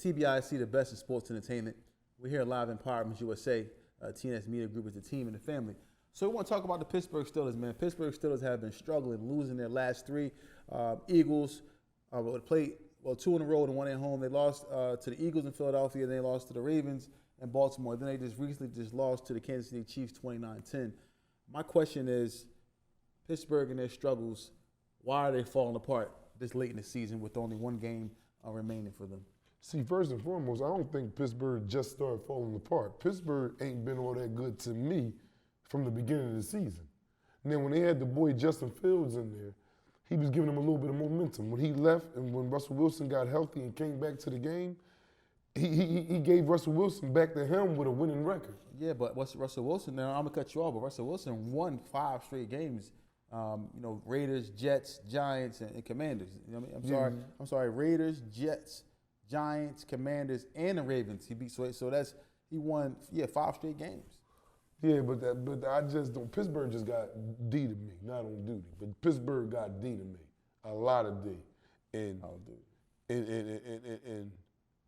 TBIC, the best in sports entertainment. We're here live in Empowerment USA. TNS Media Group is the team and the family. So we want to talk about the Pittsburgh Steelers, man. Pittsburgh Steelers have been struggling, losing their last three. Eagles played, 2 in a row and 1 at home. They lost to the Eagles in Philadelphia, and they lost to the Ravens in Baltimore. Then they just recently lost to the Kansas City Chiefs 29-10. My question is, Pittsburgh and their struggles, why are they falling apart this late in the season with only 1 game remaining for them? See, first and foremost, I don't think Pittsburgh just started falling apart. Pittsburgh ain't been all that good to me from the beginning of the season. Now, when they had the boy Justin Fields in there, he was giving them a little bit of momentum. When he left and when Russell Wilson got healthy and came back to the game, he gave Russell Wilson back to him with a winning record. Yeah, but Russell Wilson, now I'm going to cut you off, but Russell Wilson won 5 straight games. Raiders, Jets, Giants, and Commanders. You know what I mean? I'm sorry, Raiders, Jets, Giants, Commanders, and the Ravens. He beat he won 5 straight games. Yeah, but I just don't. Pittsburgh just got D to me, not on duty, but Pittsburgh got D to me, a lot of D, and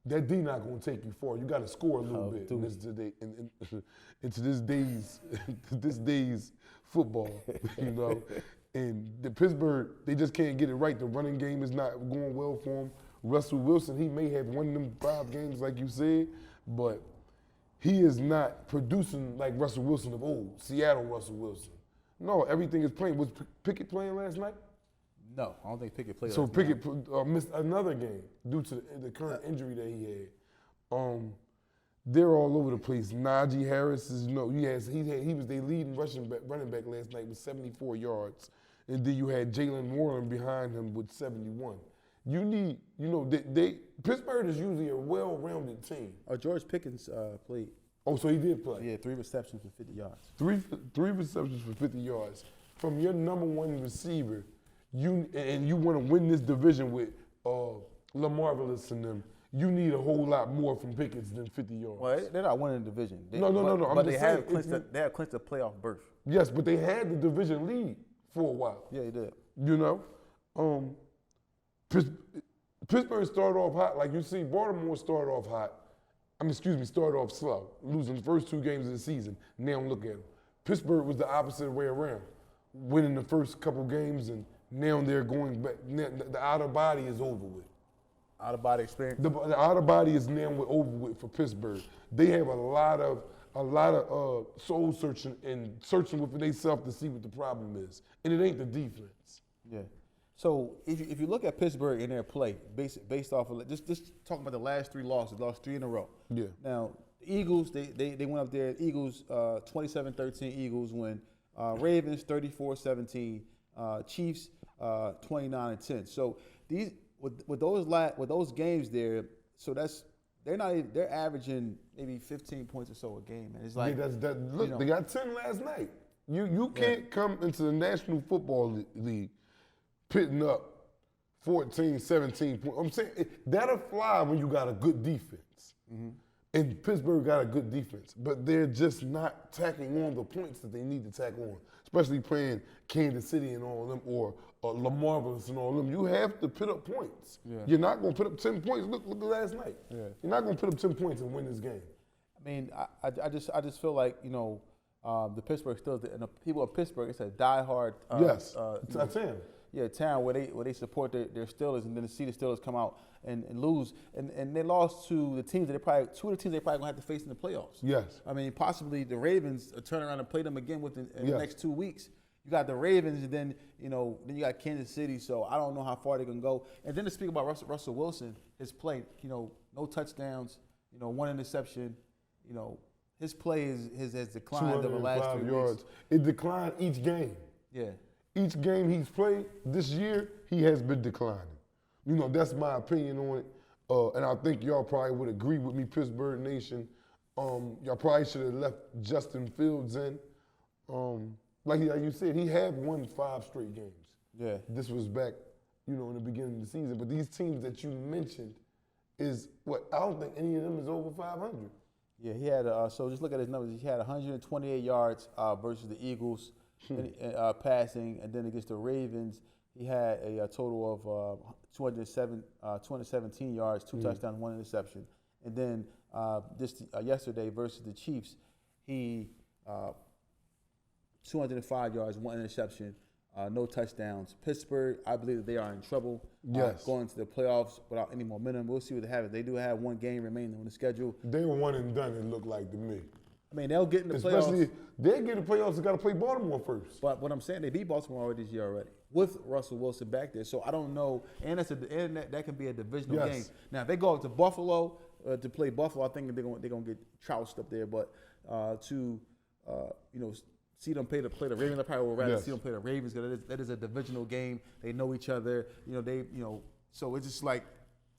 that D not gonna take you far. You got to score a little bit into this day's football, you know. And the Pittsburgh, they just can't get it right. The running game is not going well for them. Russell Wilson, he may have won them 5 games, like you said, but he is not producing like Russell Wilson of old, Seattle Russell Wilson. No, everything is playing. Was Pickett playing last night? No, I don't think Pickett played. So Pickett missed another game due to the current injury that he had. They're all over the place. Najee Harris is he was their leading running back last night with 74 yards, and then you had Jalen Warren behind him with 71. You need, Pittsburgh is usually a well-rounded team. George Pickens played. Oh, so he did play. Yeah, 3 receptions for 50 yards. Three receptions for 50 yards. From your number 1 receiver, you want to win this division with Lamar and them, you need a whole lot more from Pickens than 50 yards. Well, they're not winning the division. No. But they have clinched a playoff berth. Yes, but they had the division lead for a while. Yeah, they did. Pittsburgh started off hot. Like you see, Baltimore started off hot. Started off slow, losing the first 2 games of the season. Now look at them. Pittsburgh was the opposite way around, winning the first couple games, and now they're going back. The outer body is over with. Out of body experience. The outer body is now over with for Pittsburgh. They have a lot of soul searching and searching within themselves to see what the problem is, and it ain't the defense. Yeah. So if you look at Pittsburgh in their play, based off of just talking about the last 3 losses, lost 3 in a row. Yeah. Now the Eagles, they went up there. Eagles 27-13. Eagles win. Ravens 34-17. Chiefs 29-10. So these with those games there, so they're averaging maybe 15 points or so a game, and it's like they got 10 last night. You can't come into the National Football League pitting up 14, 17 points. I'm saying that'll fly when you got a good defense. Mm-hmm. And Pittsburgh got a good defense, but they're just not tacking on the points that they need to tack on, especially playing Kansas City and all of them, or Lamar and all of them. You have to put up points. Yeah. You're not going to put up 10 points. Look at last night. Yeah. You're not going to put up 10 points and win this game. I mean, I just feel like, the Pittsburgh Steelers and the people of Pittsburgh, it's a diehard town. Yeah, town where they support their Steelers, and then to see the Steelers come out and lose, and they lost to the teams that two of the teams they probably gonna have to face in the playoffs. Yes, I mean possibly the Ravens turn around and play them again in the next 2 weeks. You got the Ravens, and then you got Kansas City. So I don't know how far they can go. And then to speak about Russell Wilson, his play, no touchdowns, 1 interception, his play has declined over the last 3 yards. weeks. It declined each game. Yeah. Each game he's played this year, he has been declining. That's my opinion on it. And I think y'all probably would agree with me, Pittsburgh Nation. Y'all probably should have left Justin Fields in. Like you said, he had won 5 straight games. Yeah. This was back, in the beginning of the season. But these teams that you mentioned is I don't think any of them is over 500. Yeah, he had, so just look at his numbers. He had 128 yards versus the Eagles passing, and then against the Ravens, he had a total of 217 yards, 2 touchdowns, 1 interception. And then yesterday versus the Chiefs, he 205 yards, 1 interception, no touchdowns. Pittsburgh, I believe that they are in trouble going to the playoffs without any momentum. We'll see what they have. They do have 1 game remaining on the schedule. They were 1 and done, it looked like to me. I mean, they'll get in the Especially playoffs. They get in the playoffs, they got to play Baltimore first. But what I'm saying, they beat Baltimore already this year already with Russell Wilson back there. So I don't know, and that can be a divisional game. Now, if they go up to Buffalo to play Buffalo, I think they're gonna get trounced up there. But see them play the Ravens, I probably would rather see them play the Ravens because that is a divisional game. They know each other. So it's just like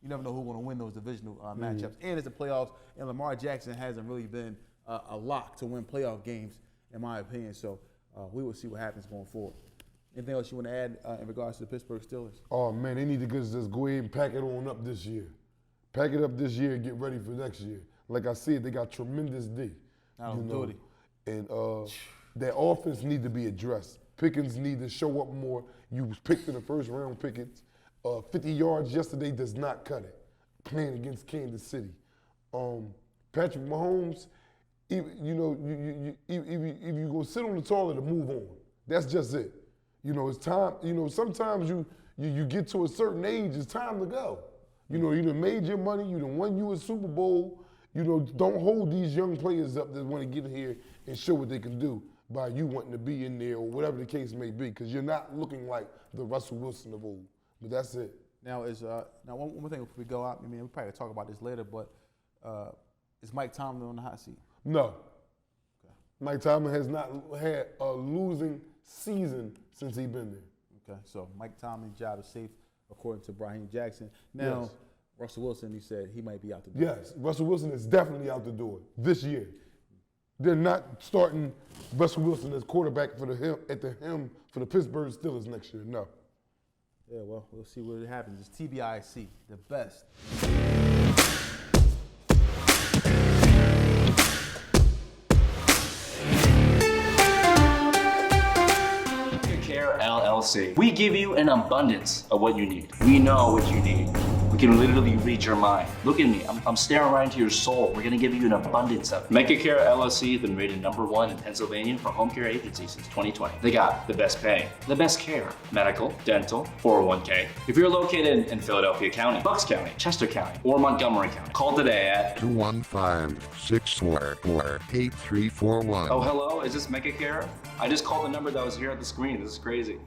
you never know who's going to win those divisional matchups. And it's the playoffs, and Lamar Jackson hasn't really been a lock to win playoff games, in my opinion. So we will see what happens going forward. Anything else you want to add in regards to the Pittsburgh Steelers? Oh, man, they need to just go ahead and pack it on up this year. Pack it up this year and get ready for next year. Like I said, they got tremendous D. Duty. And their offense need to be addressed. Pickens need to show up more. You was picked in the first round, Pickens. 50 yards yesterday does not cut it. Playing against Kansas City. Patrick Mahomes, if you go sit on the toilet and move on. That's just it. It's time. Sometimes you get to a certain age, it's time to go. You done made your money, you done won you a Super Bowl. Don't hold these young players up that want to get in here and show what they can do by you wanting to be in there or whatever the case may be, because you're not looking like the Russell Wilson of old. But that's it. Now one more thing before we go out. I mean, we probably talk about this later, but is Mike Tomlin on the hot seat? No. Okay. Mike Tomlin has not had a losing season since he's been there. Okay, so Mike Tomlin's job is safe, according to Raheem Jackson. Now, Russell Wilson, he said he might be out the door. Yes, Russell Wilson is definitely out the door this year. They're not starting Russell Wilson as quarterback for the Pittsburgh Steelers next year. No. Yeah, well, we'll see what happens. It's TBIC, the best. Care LLC. We give you an abundance of what you need. We know what you need. We can literally read your mind. Look at me. I'm staring right into your soul. We're gonna give you an abundance of it. Medicare LLC has been rated #1 in Pennsylvania for home care agency since 2020. They got the best pay, the best care, medical, dental, 401k. If you're located in Philadelphia County, Bucks County, Chester County, or Montgomery County, call today at 215-644-8341. Oh, hello, is this Medicare? I just called the number that was here at the screen. This is crazy.